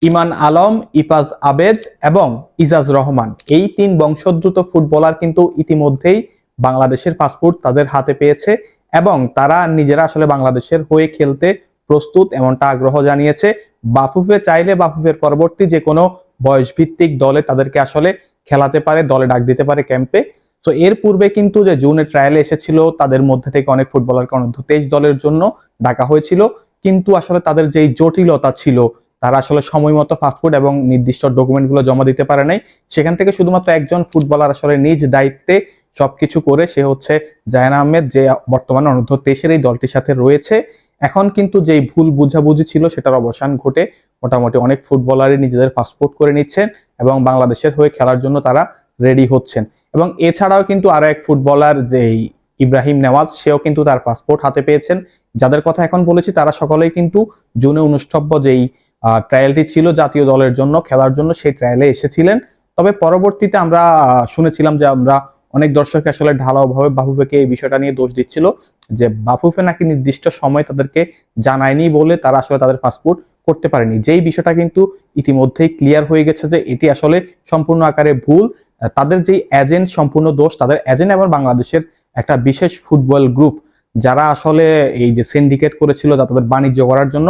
ইমান আলম, ইফাজ আবেদ এবং ইজাজ রহমান, এই তিন বংশোদ্ভূত ফুটবলার কিন্তু ইতিমধ্যেই বাংলাদেশের পাসপোর্ট তাদের হাতে পেয়েছে এবং তারা নিজেরা আসলে বাংলাদেশের হয়ে খেলতে প্রস্তুত এমনটা আগ্রহ জানিয়েছে। বাফুফে চাইলে বাফুফের পরবর্তী যে কোনো বয়স ভিত্তিক দলে তাদেরকে আসলে খেলাতে পারে, দলে ডাক দিতে পারে ক্যাম্পে। তো এর পূর্বে কিন্তু যে জুনে ট্রায়ালে এসেছিল তাদের মধ্যে থেকে অনেক ফুটবলারকে অনূর্ধ্ব 23 দলের জন্য ডাকা হয়েছিল, কিন্তু আসলে তাদের যেই জটিলতা ছিল, তারা আসলে সময় মতো ফাস্টফুড এবং নির্দিষ্ট ডকুমেন্টগুলো জমা দিতে পারে নাই। সেখান থেকে শুধুমাত্র একজন ফুটবলার আসলে নিজ দায়িত্বে সবকিছু করে, সে হচ্ছে জায়ান আহমেদ, যে বর্তমানে অনূর্ধ্ব 23-এর এই দলটির সাথে রয়েছে। এখন কিন্তু যেই ভুল বুঝাবুঝি ছিল সেটার অবসান ঘটে মোটামুটি অনেক ফুটবলারই নিজেদের পাসপোর্ট করে নিচ্ছেন এবং বাংলাদেশের হয়ে খেলার জন্য তারা রেডি হচ্ছেন। এবং এছাড়াও কিন্তু আরো এক ফুটবলার যেই ইব্রাহিম নেওয়াজ, সেও কিন্তু তার পাসপোর্ট হাতে পেয়েছেন। যাদের কথা এখন বলেছি তারা সকলেই কিন্তু জুনে অনুষ্ঠব্য যেই ট্রায়ালটি ছিল জাতীয় দলের জন্য খেলার জন্য, সেই ট্রায়ালে এসেছিলেন। তবে পরবর্তীতে আমরা শুনেছিলাম যে আমরা অনেক দর্শক আসলে ঢালাওভাবে বাফুফেকে এই বিষয়টা নিয়ে দোষ দিচ্ছিল যে বাফুফে নাকি নির্দিষ্ট সময় তাদেরকে জানায়নি বলে তারা আসলে তাদের পাসপোর্ট করতে পারেনি। যেই বিষয়টা কিন্তু ইতিমধ্যেই ক্লিয়ার হয়ে গেছে যে এটি আসলে সম্পূর্ণ আকারে ভুল। তাদের যেই এজেন্ট সম্পূর্ণ দোষ, তাদের এজেন্ট এবং বাংলাদেশের একটা বিশেষ ফুটবল গ্রুপ যারা আসলে এই যে সিন্ডিকেট করেছিল তাদের বাণিজ্য করার জন্য,